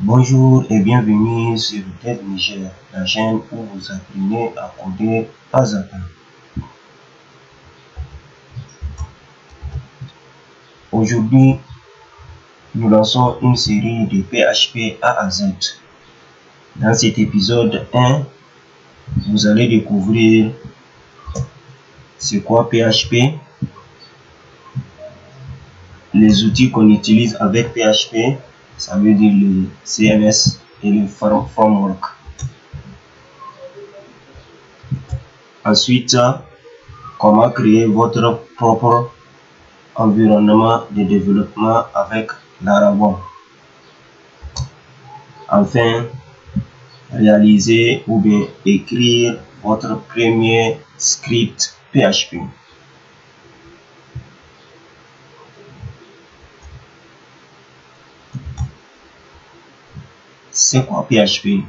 Bonjour et bienvenue sur Dev Niger, la chaîne où vous apprenez à coder pas à pas. Aujourd'hui, nous lançons une série de PHP A à Z. Dans cet épisode 1, vous allez découvrir c'est quoi PHP, les outils qu'on utilise avec PHP, ça veut dire le CMS et le framework. Ensuite, comment créer votre propre environnement de développement avec Laravel. Enfin, réaliser ou bien écrire votre premier script PHP. C'est quoi PHP?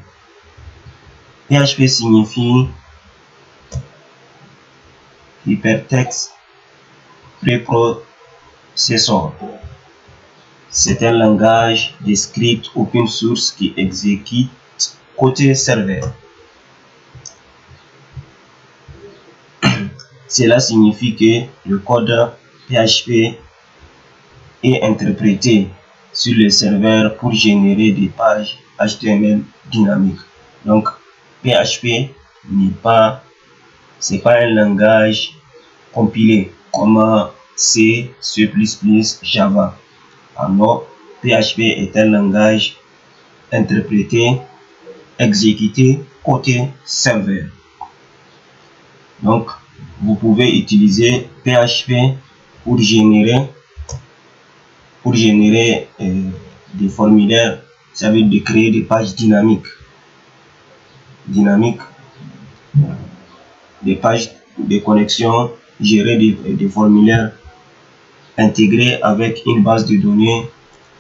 PHP signifie Hypertext Preprocessor. C'est un langage de script open source qui exécute côté serveur. Cela signifie que le code PHP est interprété sur le serveur pour générer des pages HTML dynamiques. Donc, PHP c'est pas un langage compilé comme C, C++, Java. Alors, PHP est un langage interprété, exécuté côté serveur. Donc, vous pouvez utiliser PHP pour générer des formulaires, ça veut dire créer des pages dynamiques, des pages de connexion, gérer des formulaires intégrés avec une base de données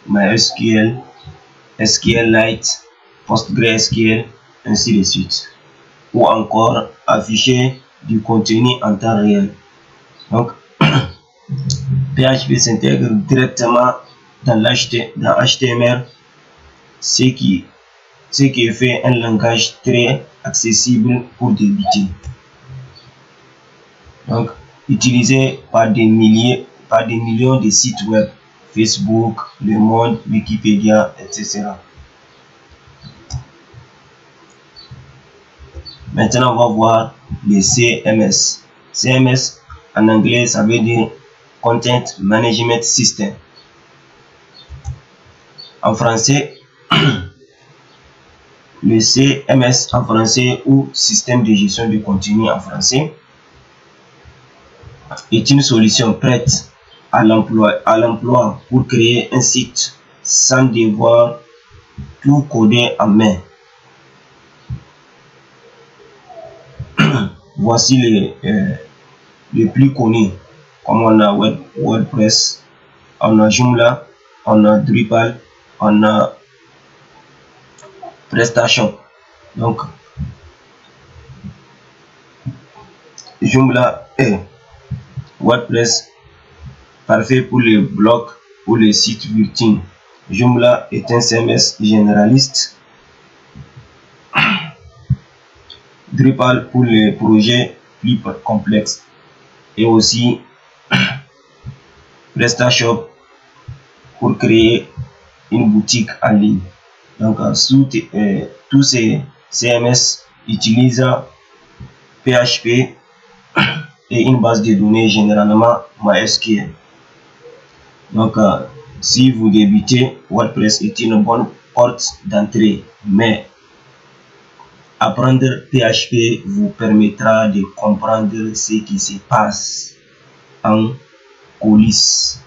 MySQL, SQLite, PostgreSQL, ainsi de suite, ou encore afficher du contenu en temps réel. Donc, PHP s'intègre directement dans HTML, ce qui fait un langage très accessible pour débuter. Donc, utilisé par des millions de sites web, Facebook, Le Monde, Wikipédia, etc. Maintenant, on va voir le CMS. CMS, en anglais, ça veut dire Content Management System. En français, le CMS en français ou système de gestion de contenu en français est une solution prête à l'emploi pour créer un site sans devoir tout coder en main. Voici les plus connus, comme on a WordPress, on a Joomla, on a Drupal, on a PrestaShop. Donc, Joomla est WordPress, parfait pour les blogs ou les sites virtuels. Joomla est un CMS généraliste. Drupal pour les projets plus complexes et aussi PrestaShop pour créer une boutique en ligne. Donc, tous ces CMS utilisent PHP et une base de données généralement MySQL. Donc, si vous débutez, WordPress est une bonne porte d'entrée, mais apprendre PHP vous permettra de comprendre ce qui se passe en coulisses.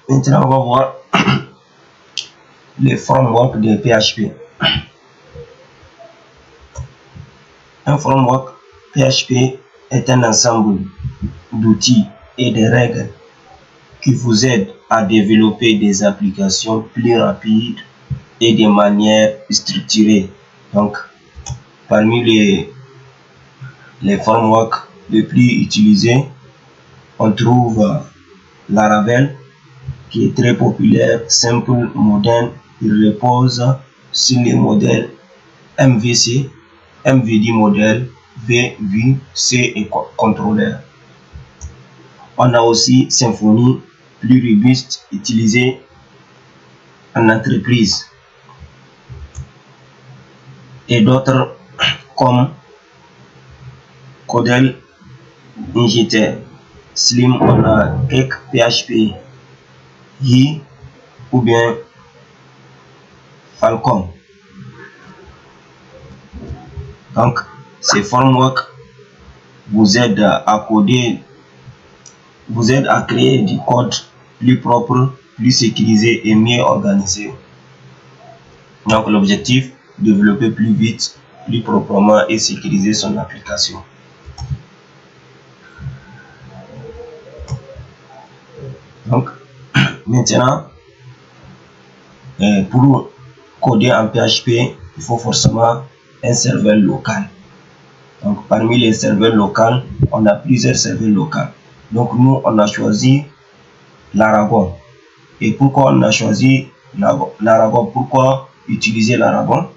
Maintenant, on va voir les frameworks de PHP. Un framework PHP est un ensemble d'outils et de règles qui vous aident à développer des applications plus rapides et de manière structurée. Donc, parmi les frameworks les plus utilisés, on trouve Laravel, qui est très populaire, simple, moderne. Il repose sur les modèles MVC, MVD modèle, V, Vue, C et contrôleur. On a aussi Symfony, plus robuste, utilisé en entreprise. Et d'autres comme Codel, Injector, Slim, on a Cake, PHP, Yi ou bien Falcon. Donc, ces frameworks vous aident à coder, vous aident à créer du code plus propre, plus sécurisé et mieux organisé. Donc, l'objectif, développer plus vite, plus proprement et sécuriser son application. Donc, maintenant, pour coder en PHP, il faut forcément un serveur local. Donc, parmi les serveurs locaux, on a plusieurs serveurs locaux. Donc, nous, on a choisi Laragon. Et pourquoi on a choisi Laragon? Pourquoi utiliser Laragon?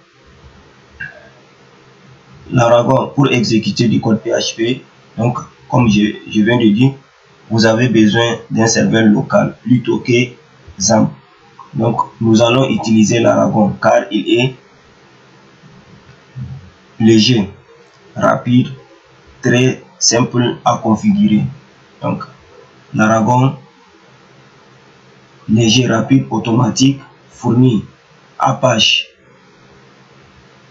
Laragon, pour exécuter du code PHP, donc, comme je viens de dire, vous avez besoin d'un serveur local plutôt que XAMPP. Donc, nous allons utiliser Laragon car il est léger, rapide, très simple à configurer. Donc, Laragon, léger, rapide, automatique, fournit Apache,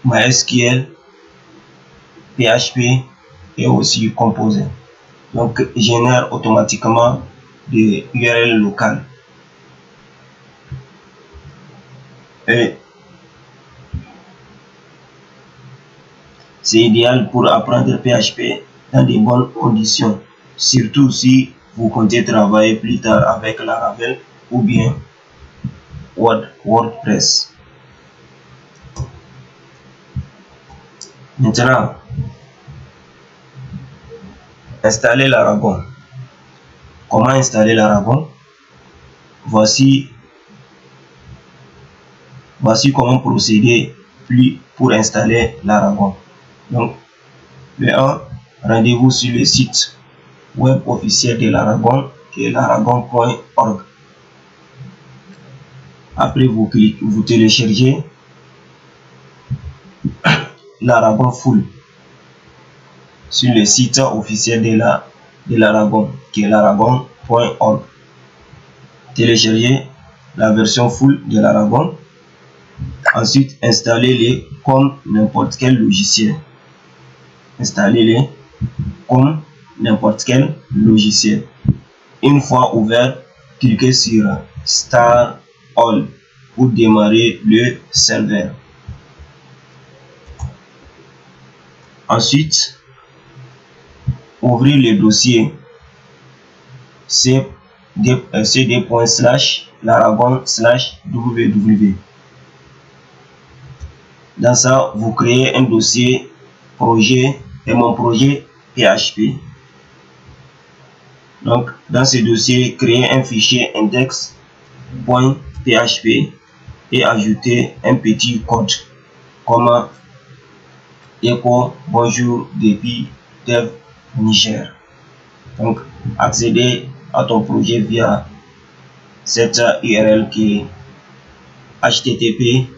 MySQL, PHP et aussi Composer. Donc, génère automatiquement des URL locales. Et c'est idéal pour apprendre PHP dans de bonnes conditions, surtout si vous comptez travailler plus tard avec Laravel ou bien WordPress. Maintenant, installer Laragon. Comment installer Laragon? Voici comment procéder pour installer Laragon. Donc, le 1, rendez-vous sur le site web officiel de Laragon, qui est laragon.org. Après, vous téléchargez Laragon Full sur le site officiel de Laragon, qui est laragon.org. Téléchargez la version full de Laragon. Ensuite, installez-les comme n'importe quel logiciel. Installez-les comme n'importe quel logiciel. Une fois ouvert, cliquez sur Start All pour démarrer le serveur. Ensuite, ouvrez le dossier cd.laragon/www. Dans ça, vous créez un dossier projet et mon projet PHP. Donc, dans ce dossier, créez un fichier index.php et ajoutez un petit code comme echo bonjour depuis dev Niger. Donc, accédez à ton projet via cette URL qui est http